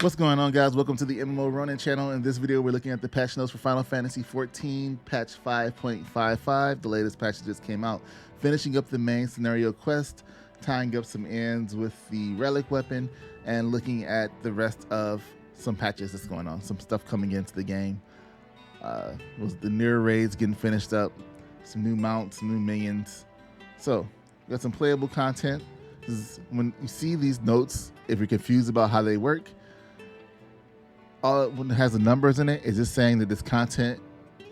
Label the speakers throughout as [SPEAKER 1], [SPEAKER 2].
[SPEAKER 1] What's going on, guys? Welcome to the MMO Ronin channel. In this video, we're looking at the patch notes for Final Fantasy XIV, patch 5.55. The latest patch that just came out. Finishing up the main scenario quest, tying up some ends with the relic weapon, and looking at the rest of some patches that's going on. Some stuff coming into the game. Was the near raids getting finished up, some new mounts, some new minions. So, we got some playable content. This is, when you see these notes, if you're confused about how they work, all when it has the numbers in it is just saying that this content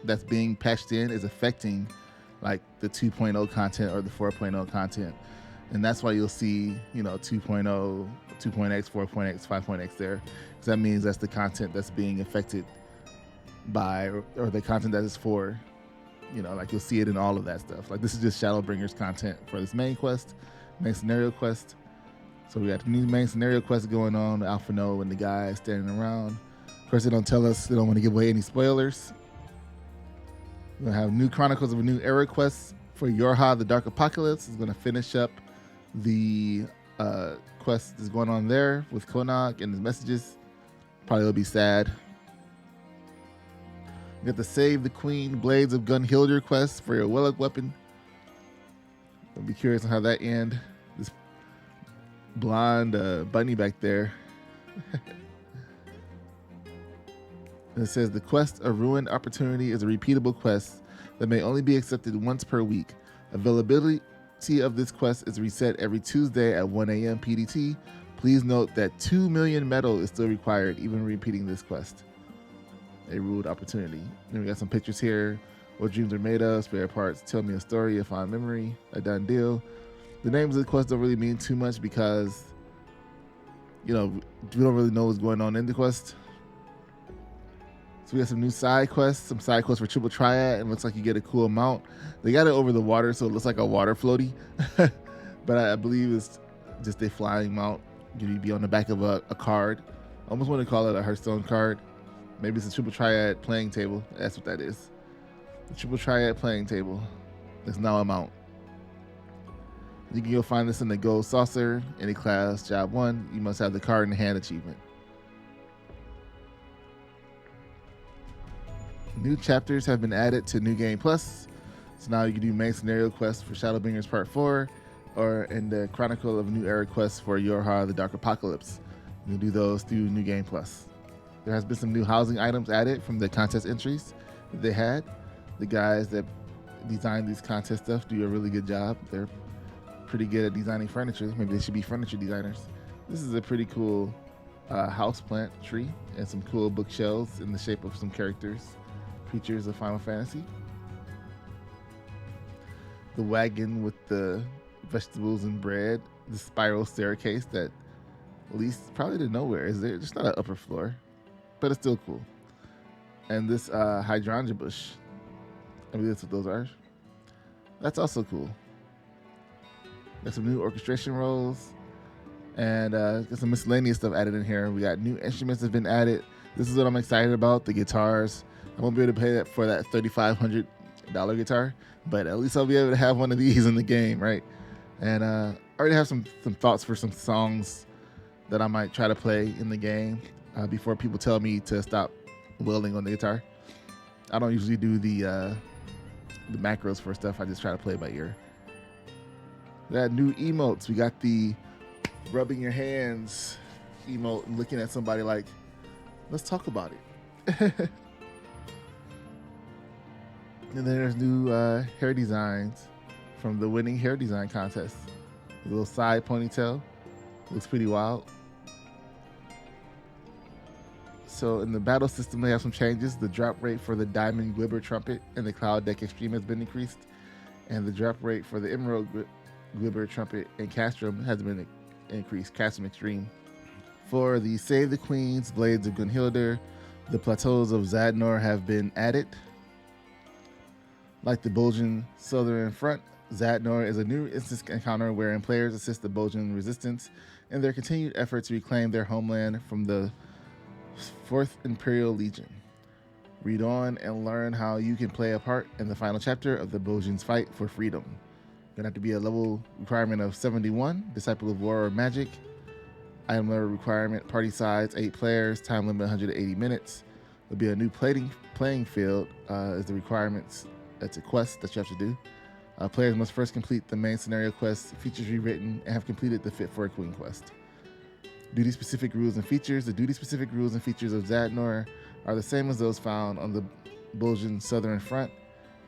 [SPEAKER 1] that's being patched in is affecting like the 2.0 content or the 4.0 content, and that's why you'll see 2.0, 2.x, 4.x, 5.x there, because that means that's the content that's being affected by or the content that is for, like you'll see it in all of that stuff. Like this is just Shadowbringers content for this main quest, main scenario quest. So we got the new main scenario quest going on, the Alpha No and the guys standing around. Of course, they don't tell us, they don't want to give away any spoilers. We're going to have new Chronicles of a New Era quest for Yorha, the Dark Apocalypse. Is going to finish up the quest that's going on there with Konak and his messages. Probably will be sad. We got the Save the Queen Blades of Gunhilder quest for your Willock weapon. I'll be curious on how that ends. This blonde bunny back there. And it says the quest of Ruined Opportunity is a repeatable quest that may only be accepted once per week. Availability of this quest is reset every Tuesday at 1 a.m. PDT. Please note that 2 million metal is still required even repeating this quest. A ruled opportunity. Then we got some pictures here. What dreams are made of, spare parts, tell me a story, a fond memory, a done deal. The names of the quest don't really mean too much because, we don't really know what's going on in the quest. So we got some new side quests, some side quests for Triple Triad, and it looks like you get a cool mount. They got it over the water, so it looks like a water floaty. But I believe it's just a flying mount. You'd be on the back of a card. I almost want to call it a Hearthstone card. Maybe it's a Triple Triad playing table. That's what that is. The Triple Triad playing table. It's now a mount. You can go find this in the Gold Saucer, any class, job 1. You must have the card in hand achievement. New chapters have been added to New Game Plus. So now you can do main scenario quests for Shadowbringers Part 4 or in the Chronicle of a New Era quest for Yorha, the Dark Apocalypse. You can do those through New Game Plus. There has been some new housing items added from the contest entries that they had. The guys that designed these contest stuff do a really good job. They're pretty good at designing furniture. Maybe they should be furniture designers. This is a pretty cool house plant tree and some cool bookshelves in the shape of some characters, creatures of Final Fantasy. The wagon with the vegetables and bread, the spiral staircase that leads probably to nowhere. Is there just not an upper floor, but it's still cool. And this hydrangea bush, I believe that's what those are. That's also cool. Got some new orchestration roles and got some miscellaneous stuff added in here. We got new instruments that have been added. This is what I'm excited about, the guitars. I won't be able to pay that for that $3,500 guitar, but at least I'll be able to have one of these in the game, right? And I already have some thoughts for some songs that I might try to play in the game before people tell me to stop wielding on the guitar. I don't usually do the macros for stuff. I just try to play by ear. We got new emotes. We got the rubbing your hands emote and looking at somebody like, let's talk about it. And then there's new hair designs from the winning hair design contest. A little side ponytail. Looks pretty wild. So in the battle system, they have some changes. The drop rate for the Diamond Gwibber Trumpet and the Cloud Deck Extreme has been increased. And the drop rate for the Emerald Gwibber Trumpet and Castrum has been increased, Castrum Extreme. For the Save the Queen's Blades of Gunhilder, the Plateaus of Zadnor have been added. Like the Bulgin Southern Front, Zadnor is a new instance encounter wherein players assist the Bulgin resistance in their continued effort to reclaim their homeland from the 4th Imperial Legion. Read on and learn how you can play a part in the final chapter of the Bulgin's fight for freedom. You're gonna have to be a level requirement of 71, Disciple of War or Magic, Item level requirement, party size 8 players, time limit 180 minutes. There'll be a new playing field is the requirements. That's a quest that you have to do. Players must first complete the main scenario quest, features rewritten, and have completed the Fit for a Queen quest. Duty-specific rules and features. The duty-specific rules and features of Zadnor are the same as those found on the Bulgin Southern Front,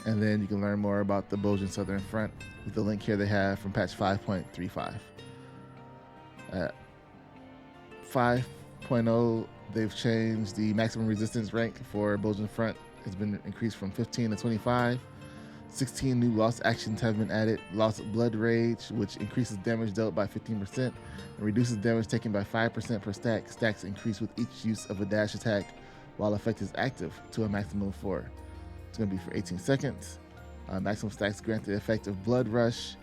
[SPEAKER 1] and then you can learn more about the Bulgin Southern Front with the link here they have from patch 5.35. 5.0, they've changed the maximum resistance rank for Bulgin Front. Has been increased from 15 to 25. 16 new lost actions have been added. Lost Blood Rage, which increases damage dealt by 15% and reduces damage taken by 5% per stack. Stacks increase with each use of a dash attack while effect is active to a maximum of 4. It's going to be for 18 seconds. Maximum stacks grant the effect of Blood Rush.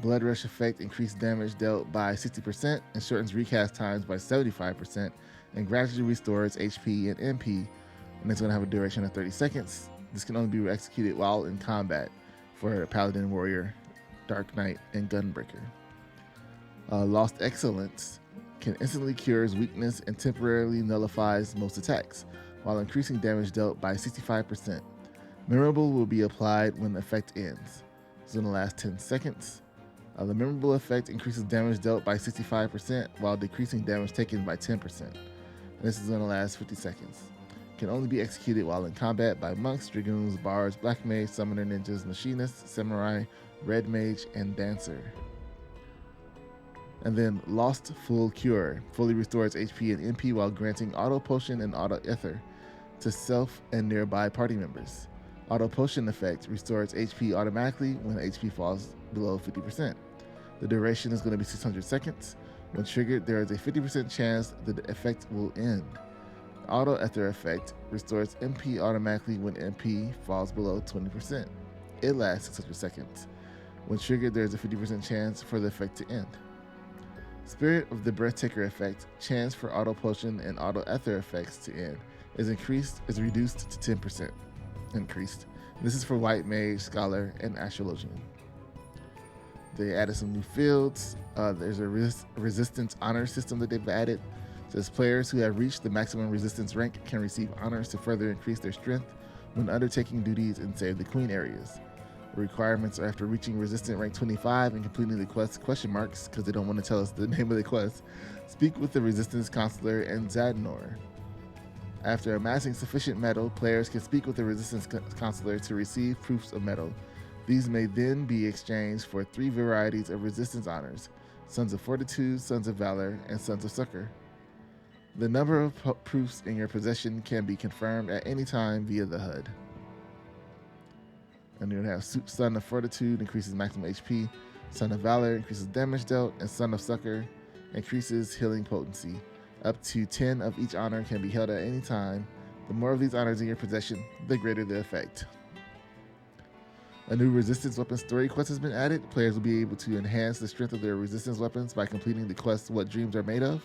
[SPEAKER 1] Blood Rush effect increased damage dealt by 60% and shortens recast times by 75% and gradually restores HP and MP, and it's going to have a duration of 30 seconds. This can only be executed while in combat for Paladin, Warrior, Dark Knight, and Gunbreaker. Lost Excellence can instantly cures weakness and temporarily nullifies most attacks, while increasing damage dealt by 65%. Memorable will be applied when the effect ends. It's going to last 10 seconds. The memorable effect increases damage dealt by 65% while decreasing damage taken by 10%. And this is going to last 50 seconds. Can only be executed while in combat by monks, dragoons, bards, black mage, summoner, ninjas, machinists, samurai, red mage, and dancer. And then Lost Full Cure fully restores HP and MP while granting auto potion and auto ether to self and nearby party members. Auto potion effect restores HP automatically when HP falls below 50%. The duration is going to be 600 seconds. When triggered, there is a 50% chance that the effect will end. Auto Ether effect restores MP automatically when MP falls below 20%. It lasts 600 seconds. When triggered, there is a 50% chance for the effect to end. Spirit of the Breathtaker effect, chance for auto potion and auto ether effects to end, is reduced to 10% increased. This is for White Mage, Scholar, and Astrologian. They added some new fields. There's a resistance honor system that they've added. It says players who have reached the maximum resistance rank can receive honors to further increase their strength when undertaking duties in Save the Queen areas. The requirements are after reaching resistant rank 25 and completing the quest question marks, because they don't want to tell us the name of the quest. Speak with the resistance counselor and Zadnor. After amassing sufficient metal, players can speak with the resistance counselor to receive proofs of metal. These may then be exchanged for 3 varieties of resistance honors: Sons of Fortitude, Sons of Valor, and Sons of Succor. The number of proofs in your possession can be confirmed at any time via the HUD. And you're going to have Son of Fortitude increases maximum HP, Son of Valor increases damage dealt, and Son of Succor increases healing potency. Up to 10 of each honor can be held at any time. The more of these honors in your possession, the greater the effect. A new resistance weapon story quest has been added. Players will be able to enhance the strength of their resistance weapons by completing the quest What Dreams Are Made Of.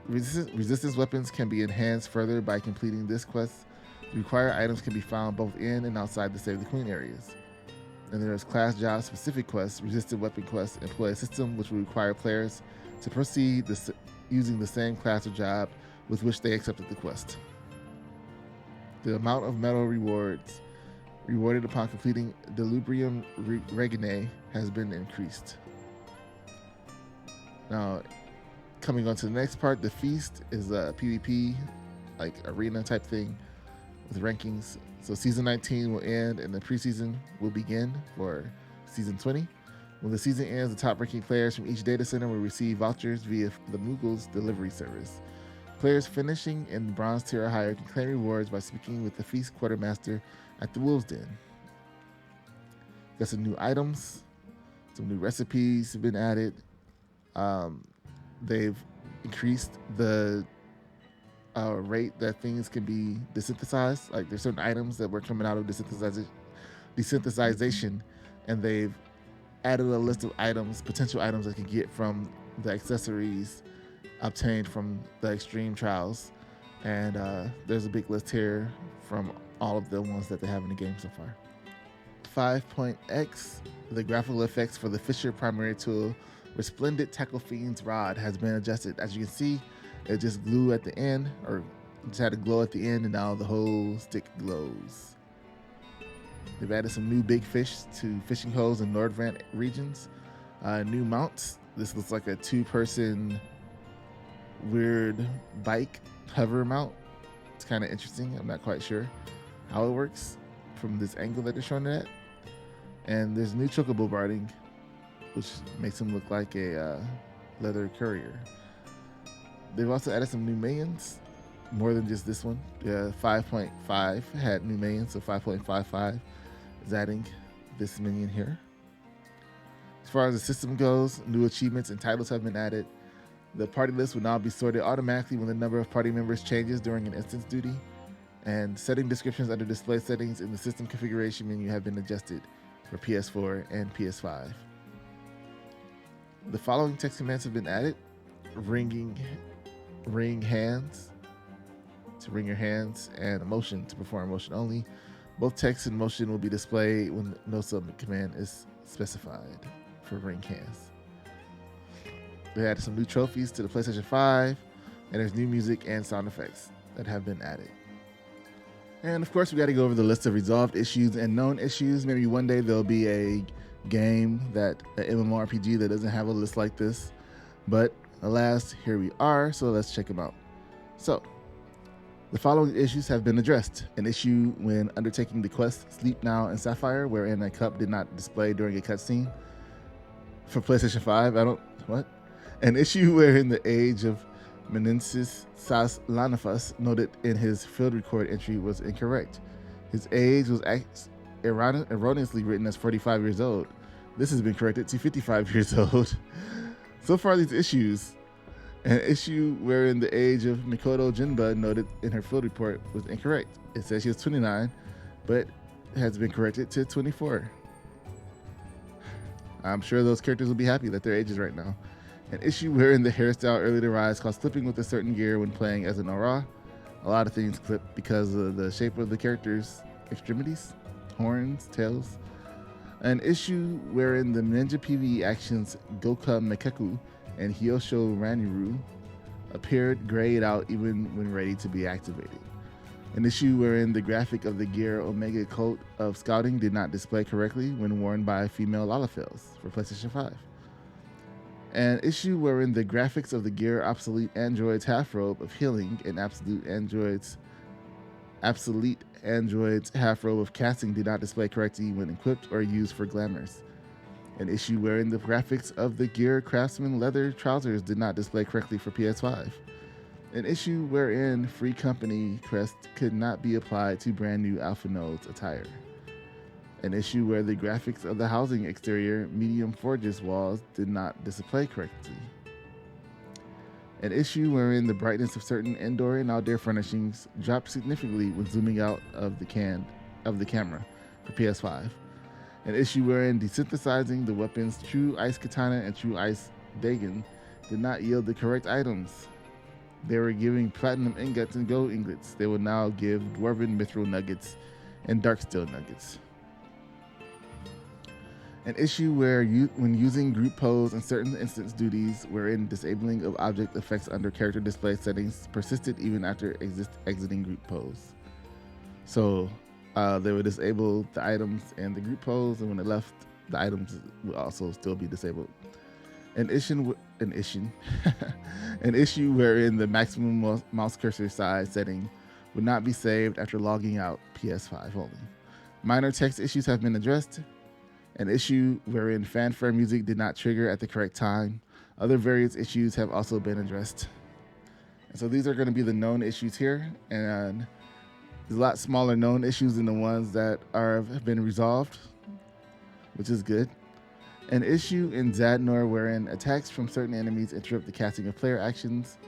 [SPEAKER 1] Resistance weapons can be enhanced further by completing this quest. The required items can be found both in and outside the Save the Queen areas. And there's class job specific quests. Resistant weapon quests employ a system which will require players to proceed using the same class or job with which they accepted the quest. The amount of metal rewards rewarded upon completing Delubrium Reginae has been increased. Now, coming on to the next part, the Feast is a PvP, like arena type thing with rankings. So season 19 will end and the preseason will begin for season 20. When the season ends, the top ranking players from each data center will receive vouchers via the Moogle's delivery service. Players finishing in bronze tier or higher can claim rewards by speaking with the Feast quartermaster at the Wolves Den. Got some new items, some new recipes have been added. They've increased the rate that things can be desynthesized. Like there's certain items that were coming out of desynthesization, and they've added a list of items, potential items that can get from the accessories obtained from the extreme trials. And there's a big list here from all of the ones that they have in the game so far. 5.x, the graphical effects for the Fisher primary tool Resplendent Tackle Fiend's rod has been adjusted. As you can see, it just glue at the end, or just had a glow at the end, and now the whole stick glows. They've added some new big fish to fishing holes in Nordrand regions. New mounts. This looks like a 2-person weird bike hover mount. It's kind of interesting. I'm not quite sure how it works from this angle that they're showing it at. And there's new chocobo barding, which makes him look like a leather courier. They've also added some new minions, more than just this one. 5.5 had new minions, so 5.55 is adding this minion here. As far as the system goes, new achievements and titles have been added. The party list will now be sorted automatically when the number of party members changes during an instance duty. And setting descriptions under display settings in the system configuration menu have been adjusted for PS4 and PS5. The following text commands have been added. Ring hands to ring your hands, and motion to perform motion only. Both text and motion will be displayed when no sub command is specified for ring hands. They added some new trophies to the PlayStation 5, and there's new music and sound effects that have been added. And of course, we got to go over the list of resolved issues and known issues. Maybe one day there'll be a game an MMORPG that doesn't have a list like this, but alas, here we are, so let's check them out. So, the following issues have been addressed. An issue when undertaking the quest Sleep Now and Sapphire, wherein a cup did not display during a cutscene. For PlayStation 5, An issue wherein the age of Menensis Sas Lanafus noted in his field record entry was incorrect. His age was erroneously written as 45 years old. This has been corrected to 55 years old. So far, these issues. An issue wherein the age of Mikoto Jinba noted in her field report was incorrect. It says she was 29, but has been corrected to 24. I'm sure those characters will be happy that their ages right now. An issue wherein the hairstyle early to rise caused clipping with a certain gear when playing as an aura. A lot of things clip because of the shape of the character's extremities, horns, tails. An issue wherein the Ninja PvE actions Goka Mekeku and Hyosho Raniru appeared grayed out even when ready to be activated. An issue wherein the graphic of the gear Omega coat of scouting did not display correctly when worn by female Lalafels for PlayStation 5. An issue wherein the graphics of the gear Obsolete Android's half robe of healing and Obsolete Android's half robe of casting did not display correctly when equipped or used for glamours. An issue wherein the graphics of the Gear Craftsman leather trousers did not display correctly for PS5. An issue wherein Free Company crest could not be applied to brand new Alpha Nodes attire. An issue where the graphics of the housing exterior medium forges walls did not display correctly. An issue wherein the brightness of certain indoor and outdoor furnishings dropped significantly when zooming out of the camera for PS5. An issue wherein desynthesizing the weapons True Ice Katana and True Ice Dagon did not yield the correct items. They were giving platinum ingots and gold ingots. They will now give dwarven mithril nuggets and dark steel nuggets. An issue where when using group pose and certain instance duties wherein disabling of object effects under character display settings persisted even after exiting group pose. So they would disable the items and the group pose, and when it left, the items would also still be disabled. An issue wherein the maximum mouse cursor size setting would not be saved after logging out, PS5 only. Minor text issues have been addressed. An issue wherein fanfare music did not trigger at the correct time. Other various issues have also been addressed. And so these are going to be the known issues here, and there's a lot smaller known issues than the ones that have been resolved, which is good. An issue in Zadnor wherein attacks from certain enemies interrupt the casting of player actions.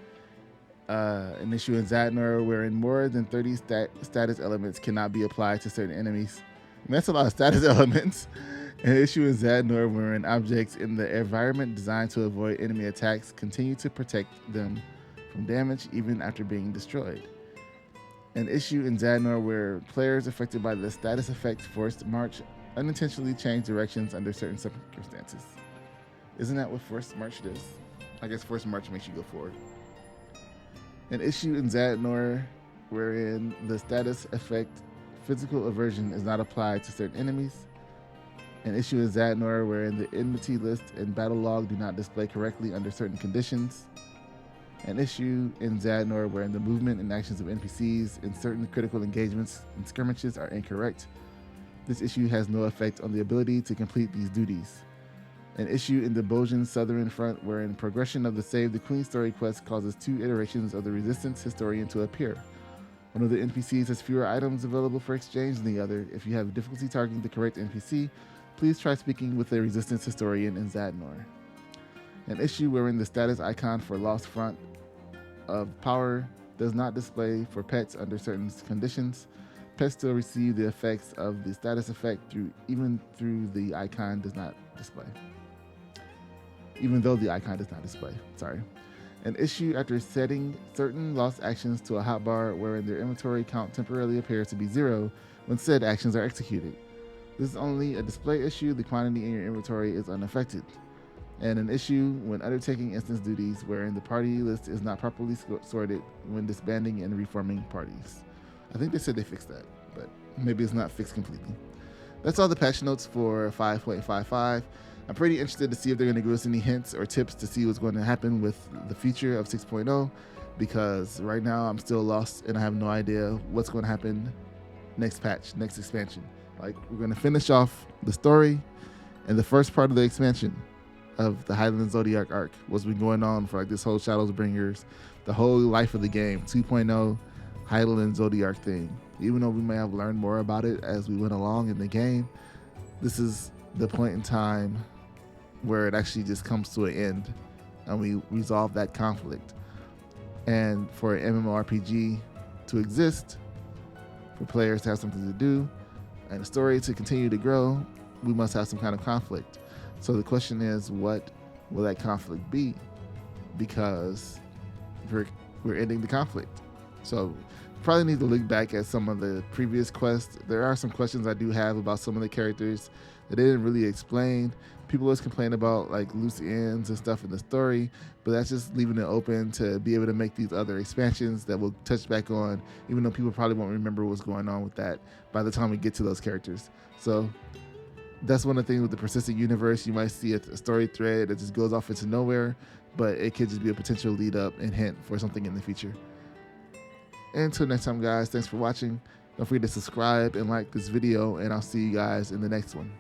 [SPEAKER 1] An issue in Zadnor wherein more than 30 status elements cannot be applied to certain enemies. And that's a lot of status elements. An issue in Zadnor wherein objects in the environment designed to avoid enemy attacks continue to protect them from damage even after being destroyed. An issue in Zadnor where players affected by the status effect forced march unintentionally change directions under certain circumstances. Isn't that what forced march does? I guess forced march makes you go forward. An issue in Zadnor wherein the status effect physical aversion is not applied to certain enemies. An issue in Zadnor wherein the enmity list and battle log do not display correctly under certain conditions. An issue in Zadnor wherein the movement and actions of NPCs in certain critical engagements and skirmishes are incorrect. This issue has no effect on the ability to complete these duties. An issue in the Bojan Southern Front wherein progression of the Save the Queen story quest causes 2 iterations of the Resistance Historian to appear. One of the NPCs has fewer items available for exchange than the other. If you have difficulty targeting the correct NPC, please try speaking with a Resistance Historian in Zadnor. An issue wherein the status icon for Lost Front of Power does not display for pets under certain conditions. Pets still receive the effects of the status effect even though the icon does not display. Sorry. An issue after setting certain lost actions to a hotbar wherein their inventory count temporarily appears to be 0 when said actions are executed. This is only a display issue. The quantity in your inventory is unaffected. And an issue when undertaking instance duties wherein the party list is not properly sorted when disbanding and reforming parties. I think they said they fixed that, but maybe it's not fixed completely. That's all the patch notes for 5.55. I'm pretty interested to see if they're going to give us any hints or tips to see what's going to happen with the future of 6.0, because right now I'm still lost and I have no idea what's going to happen next patch, next expansion. Like, we're going to finish off the story and the first part of the expansion of the Highland Zodiac arc was been going on for like this whole Shadows Bringers, the whole life of the game, 2.0 Highland Zodiac thing. Even though we may have learned more about it as we went along in the game, this is the point in time where it actually just comes to an end and we resolve that conflict. And for an MMORPG to exist, for players to have something to do, and the story to continue to grow, we must have some kind of conflict. So the question is, what will that conflict be? Because we're ending the conflict. So probably need to look back at some of the previous quests. There are some questions I do have about some of the characters that they didn't really explain. People always complain about like loose ends and stuff in the story, but that's just leaving it open to be able to make these other expansions that we'll touch back on, even though people probably won't remember what's going on with that by the time we get to those characters. So that's one of the things with the persistent universe. You might see a story thread that just goes off into nowhere, but it could just be a potential lead up and hint for something in the future. And until next time, guys, thanks for watching. Don't forget to subscribe and like this video, and I'll see you guys in the next one.